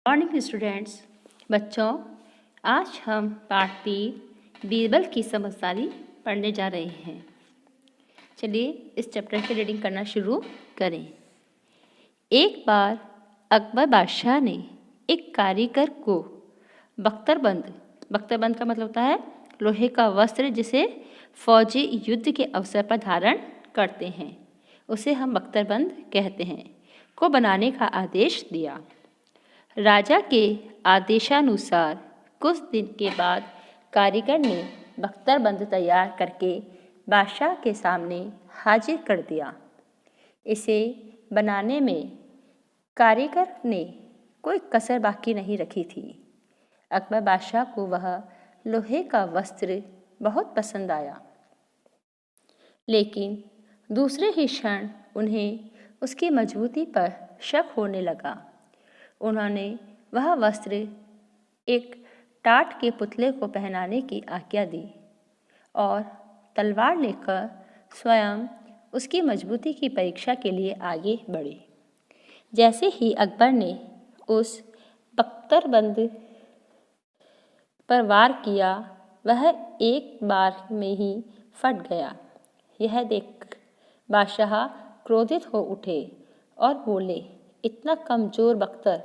Morning students. बच्चों, आज हम पाठ 3 बीरबल की समझदारी पढ़ने जा रहे हैं। चलिए इस चैप्टर की रीडिंग करना शुरू करें। एक बार अकबर बादशाह ने एक कारीगर को बख्तरबंद का मतलब होता है लोहे का वस्त्र जिसे फौजी युद्ध के अवसर पर धारण करते हैं, उसे हम बख्तरबंद कहते हैं, को बनाने का आदेश दिया। राजा के आदेशानुसार कुछ दिन के बाद कारीगर ने बख्तरबंद तैयार करके बादशाह के सामने हाजिर कर दिया। इसे बनाने में कारीगर ने कोई कसर बाकी नहीं रखी थी। अकबर बादशाह को वह लोहे का वस्त्र बहुत पसंद आया, लेकिन दूसरे ही क्षण उन्हें उसकी मजबूती पर शक होने लगा। उन्होंने वह वस्त्र एक टाट के पुतले को पहनाने की आज्ञा दी और तलवार लेकर स्वयं उसकी मजबूती की परीक्षा के लिए आगे बढ़े। जैसे ही अकबर ने उस बख्तरबंद पर वार किया, वह एक बार में ही फट गया। यह देख बादशाह क्रोधित हो उठे और बोले, इतना कमजोर बख्तर,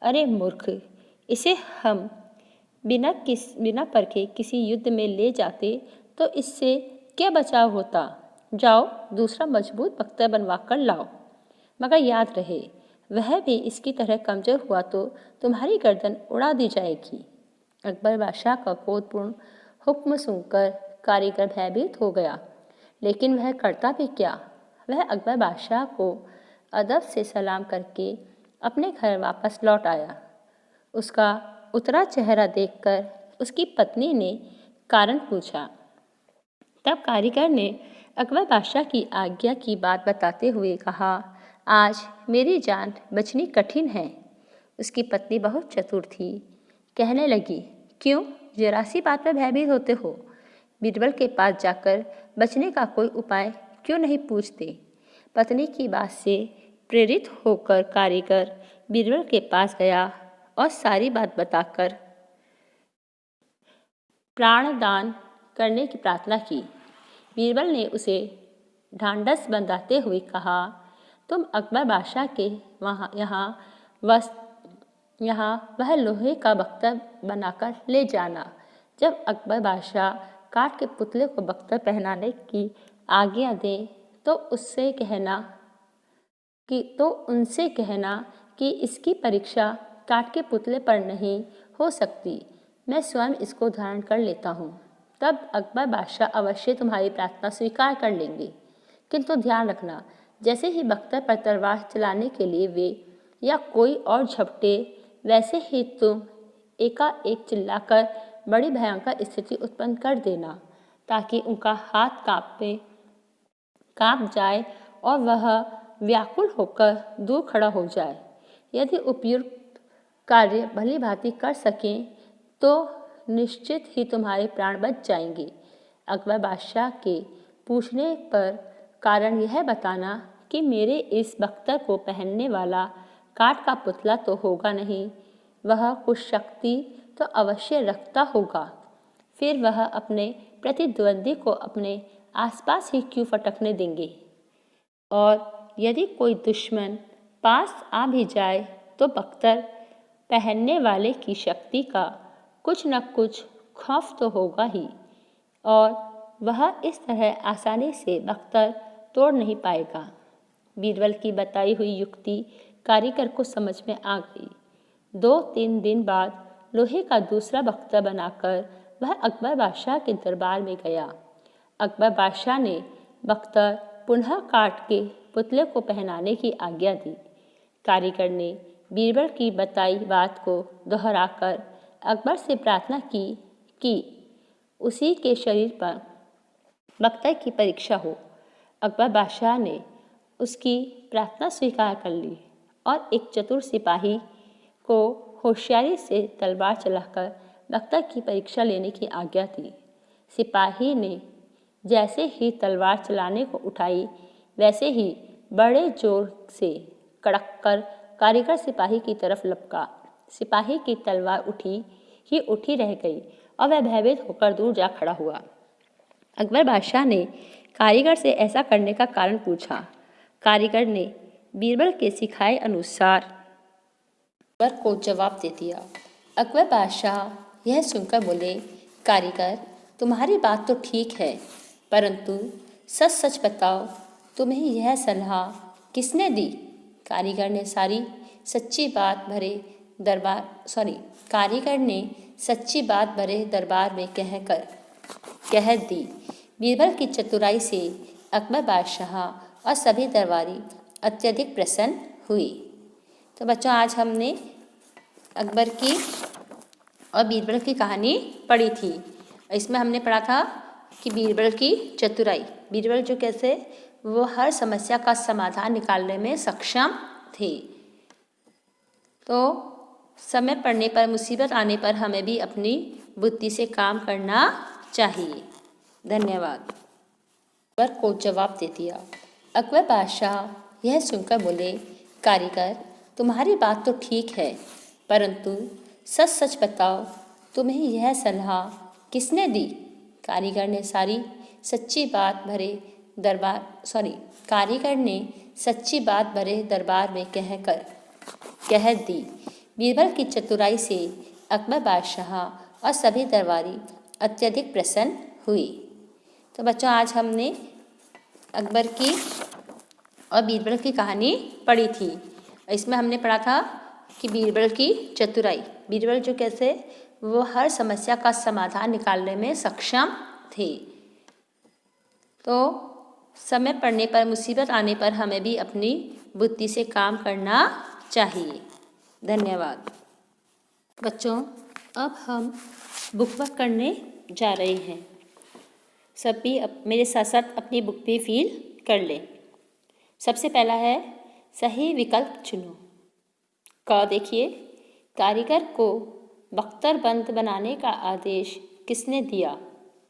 अरे मूर्ख, इसे हम बिना परखे किसी युद्ध में ले जाते तो इससे क्या बचाव होता। जाओ दूसरा मजबूत बख्तर बनवा कर लाओ, मगर याद रहे वह भी इसकी तरह कमजोर हुआ तो तुम्हारी गर्दन उड़ा दी जाएगी। अकबर बादशाह का क्रोधपूर्ण हुक्म सुनकर कारीगर भयभीत हो गया, लेकिन वह करता भी क्या। वह अकबर बादशाह को अदब से सलाम करके अपने घर वापस लौट आया। उसका उतरा चेहरा देखकर उसकी पत्नी ने कारण पूछा। तब कारीगर ने अकबर बादशाह की आज्ञा की बात बताते हुए कहा, आज मेरी जान बचनी कठिन है। उसकी पत्नी बहुत चतुर थी, कहने लगी, क्यों जरा सी बात पर भयभीत होते हो। बीरबल के पास जाकर बचने का कोई उपाय क्यों नहीं पूछते। पत्नी की बात से प्रेरित होकर कारीगर बीरबल के पास गया और सारी बात बताकर प्राणदान करने की प्रार्थना की। बीरबल ने उसे ढांढस बंधाते हुए कहा, तुम अकबर बादशाह के यहाँ वह लोहे का बख्तर बनाकर ले जाना। जब अकबर बादशाह काठ के पुतले को बख्तर पहनाने की आज्ञा दे तो उनसे कहना कि इसकी परीक्षा काठ के पुतले पर नहीं हो सकती, मैं स्वयं इसको धारण कर लेता हूँ। तब अकबर बादशाह अवश्य तुम्हारी प्रार्थना स्वीकार कर लेंगे, किंतु ध्यान रखना, जैसे ही बख्तर पर तलवार चलाने के लिए वे या कोई और झपटे, वैसे ही तुम एकाएक चिल्लाकर बड़ी भयंकर स्थिति उत्पन्न कर देना, ताकि उनका हाथ कांप जाए और वह व्याकुल होकर दूर खड़ा हो जाए। यदि उपयुक्त कार्य भली भांति कर सकें तो निश्चित ही तुम्हारे प्राण बच जाएंगे। अकबर बादशाह के पूछने पर कारण यह बताना कि मेरे इस बख्तर को पहनने वाला काठ का पुतला तो होगा नहीं, वह कुछ शक्ति तो अवश्य रखता होगा, फिर वह अपने प्रतिद्वंदी को अपने आसपास ही क्यों फटकने देंगे। और यदि कोई दुश्मन पास आ भी जाए तो बख्तर पहनने वाले की शक्ति का कुछ न कुछ खौफ तो होगा ही, और वह इस तरह आसानी से बख्तर तोड़ नहीं पाएगा। बीरबल की बताई हुई युक्ति कारीगर को समझ में आ गई। 2-3 दिन बाद लोहे का दूसरा बख्तर बनाकर वह अकबर बादशाह के दरबार में गया। अकबर बादशाह ने बख्तर पुनः काट के पुतले को पहनाने की आज्ञा दी। कारीगर ने बीरबल की बताई बात को दोहराकर अकबर से प्रार्थना की कि उसी के शरीर पर बख्तर की परीक्षा हो। अकबर बादशाह ने उसकी प्रार्थना स्वीकार कर ली और एक चतुर सिपाही को होशियारी से तलवार चलाकर बख्तर की परीक्षा लेने की आज्ञा दी। सिपाही ने जैसे ही तलवार चलाने को उठाई, वैसे ही बड़े जोर से कड़क कर कारीगर सिपाही की तरफ लपका। सिपाही की तलवार उठी रह गई और वह भयभीत होकर दूर जा खड़ा हुआ। अकबर बादशाह ने कारीगर से ऐसा करने का कारण पूछा। कारीगर ने बीरबल के सिखाए अनुसार अकबर को जवाब दे दिया। अकबर बादशाह यह सुनकर बोले, कारीगर, तुम्हारी बात तो ठीक है, परंतु सच सच बताओ, तुम्हें यह सलाह किसने दी? कारीगर ने सच्ची बात भरे दरबार में कह दी। बीरबल की चतुराई से अकबर बादशाह और सभी दरबारी अत्यधिक प्रसन्न हुए। तो बच्चों, आज हमने अकबर की और बीरबल की कहानी पढ़ी थी। इसमें हमने पढ़ा था कि बीरबल की चतुराई, बीरबल जो कैसे वो हर समस्या का समाधान निकालने में सक्षम थे। तो समय पड़ने पर, मुसीबत आने पर हमें भी अपनी बुद्धि से काम करना चाहिए। धन्यवाद। अकबर को जवाब दे दिया। अकबर बादशाह यह सुनकर बोले, कारीगर, तुम्हारी बात तो ठीक है, परंतु सच सच बताओ, तुम्हें यह सलाह किसने दी? कारीगर ने सच्ची बात भरे दरबार में कह दी। बीरबल की चतुराई से अकबर बादशाह और सभी दरबारी अत्यधिक प्रसन्न हुए। तो बच्चों, आज हमने अकबर की और बीरबल की कहानी पढ़ी थी। इसमें हमने पढ़ा था कि बीरबल की चतुराई, बीरबल जो कैसे वो हर समस्या का समाधान निकालने में सक्षम थे। तो समय पड़ने पर, मुसीबत आने पर हमें भी अपनी बुद्धि से काम करना चाहिए। धन्यवाद। बच्चों, अब हम बुक वर्क करने जा रहे हैं। सभी मेरे साथ साथ अपनी बुक पे फिल कर लें। सबसे पहला है सही विकल्प चुनो। क देखिए, कारीगर को बख्तरबंद बनाने का आदेश किसने दिया?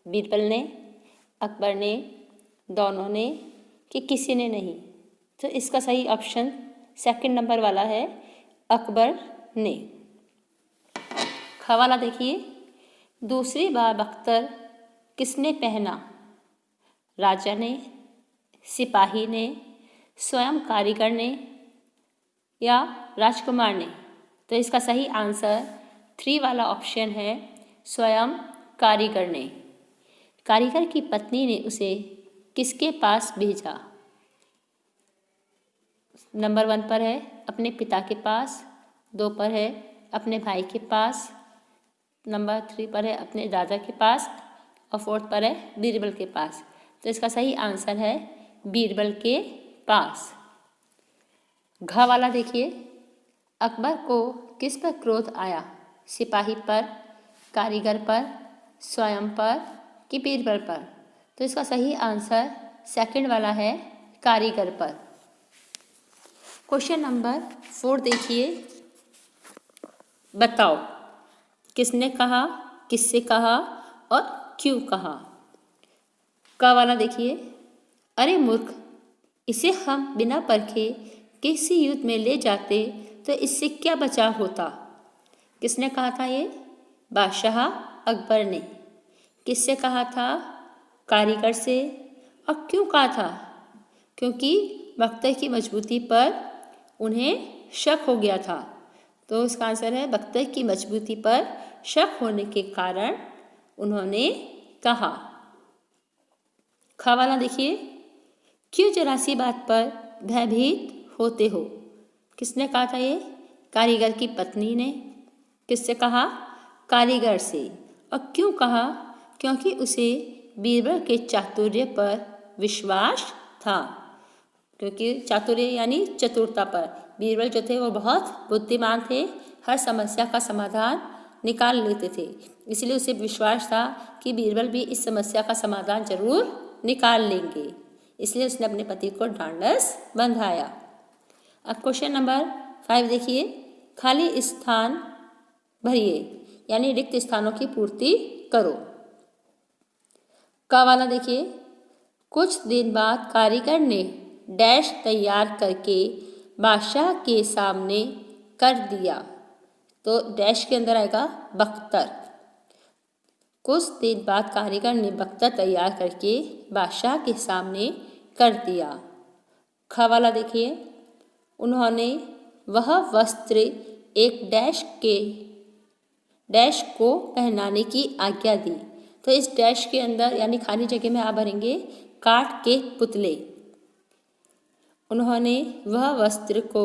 बीरबल ने, अकबर ने, दोनों ने कि किसी ने नहीं? तो इसका सही ऑप्शन सेकंड नंबर वाला है, अकबर ने। ख वाला देखिए, दूसरी बार बख्तर किसने पहना? राजा ने, सिपाही ने, स्वयं कारीगर ने या राजकुमार ने? तो इसका सही आंसर 3 वाला ऑप्शन है, स्वयं कारीगर ने। कारीगर की पत्नी ने उसे किसके पास भेजा? नंबर 1 पर है अपने पिता के पास, 2 पर है अपने भाई के पास, नंबर 3 पर है अपने दादा के पास और 4th पर है बीरबल के पास। तो इसका सही आंसर है बीरबल के पास। घ वाला देखिए, अकबर को किस पर क्रोध आया? सिपाही पर, कारीगर पर, स्वयं पर कि बीरबल पर? तो इसका सही आंसर सेकंड वाला है, कारीगर पर। क्वेश्चन नंबर 4 देखिए, बताओ किसने कहा, किससे कहा और क्यों कहा? क वाला देखिए, अरे मूर्ख, इसे हम बिना परखे किसी युद्ध में ले जाते तो इससे क्या बचाव होता? किसने कहा था ये? बादशाह अकबर ने। किससे कहा था? कारीगर से। और क्यों कहा था? क्योंकि बख्तर की मजबूती पर उन्हें शक हो गया था। तो इसका आंसर है बख्तर की मजबूती पर शक होने के कारण उन्होंने कहा। ख वाला देखिए, क्यों जरा सी बात पर भयभीत होते हो? किसने कहा था ये? कारीगर की पत्नी ने। किससे कहा? कारीगर से। और क्यों कहा? क्योंकि उसे बीरबल के चातुर्य पर विश्वास था। क्योंकि चातुर्य यानी चतुरता पर बीरबल जो थे वो बहुत बुद्धिमान थे, हर समस्या का समाधान निकाल लेते थे। इसलिए उसे विश्वास था कि बीरबल भी इस समस्या का समाधान जरूर निकाल लेंगे। इसलिए उसने अपने पति को ढांढस बंधाया। अब क्वेश्चन नंबर 5 देखिए, खाली स्थान भरिए यानी रिक्त स्थानों की पूर्ति करो। क वाला देखिए, कुछ दिन बाद कारीगर ने डैश तैयार करके बादशाह के सामने कर दिया। तो डैश के अंदर आएगा बख्तर। कुछ दिन बाद कारीगर ने बख्तर तैयार करके बादशाह के सामने कर दिया। ख वाला देखिए, उन्होंने वह वस्त्र एक डैश को पहनाने की आज्ञा दी। तो इस डैश के अंदर यानी खाली जगह में आप भरेंगे काठ के पुतले। उन्होंने वह वस्त्र को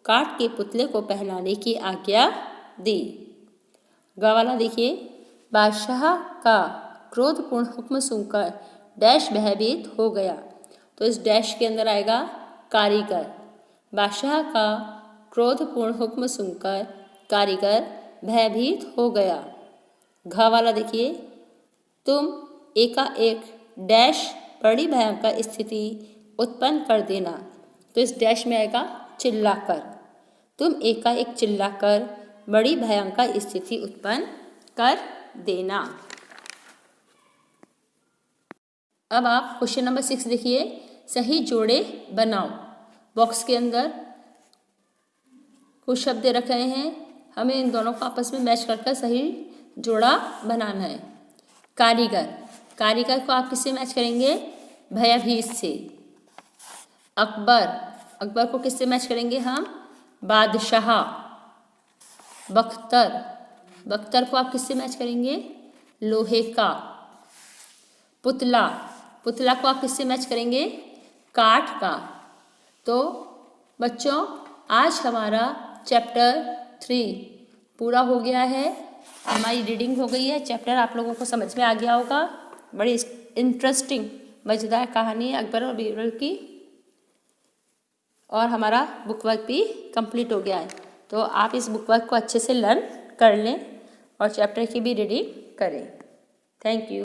काठ के पुतले को पहनाने की आज्ञा दी। ग वाला देखिए, बादशाह का क्रोधपूर्ण हुक्म सुनकर डैश भयभीत हो गया। तो इस डैश के अंदर आएगा कारीगर। बादशाह का क्रोधपूर्ण हुक्म सुनकर कारीगर भयभीत हो गया। घ वाला देखिए, तुम एकाएक डैश बड़ी भयंकर स्थिति उत्पन्न कर देना। तो इस डैश में आएगा चिल्लाकर। तुम एकाएक चिल्लाकर बड़ी भयंकर स्थिति उत्पन्न कर देना। अब आप क्वेश्चन नंबर 6 देखिए, सही जोड़े बनाओ। बॉक्स के अंदर कुछ शब्द रख रहे हैं, हमें इन दोनों को आपस में मैच कर सही जोड़ा बनाना है। कारीगर, कारीगर को आप किससे मैच करेंगे? भयभीत से। अकबर, अकबर को किससे मैच करेंगे हम? बादशाह। बख्तर, बख्तर को आप किससे मैच करेंगे? लोहे का। पुतला, पुतला को आप किससे मैच करेंगे? काठ का। तो बच्चों, आज हमारा चैप्टर 3 पूरा हो गया है। हमारी रीडिंग हो गई है। चैप्टर आप लोगों को समझ में आ गया होगा। बड़ी इंटरेस्टिंग मज़ेदार कहानी है अकबर और बीरबल की। और हमारा बुक वर्क भी कंप्लीट हो गया है। तो आप इस बुक वर्क को अच्छे से लर्न कर लें और चैप्टर की भी रीडिंग करें। Thank you.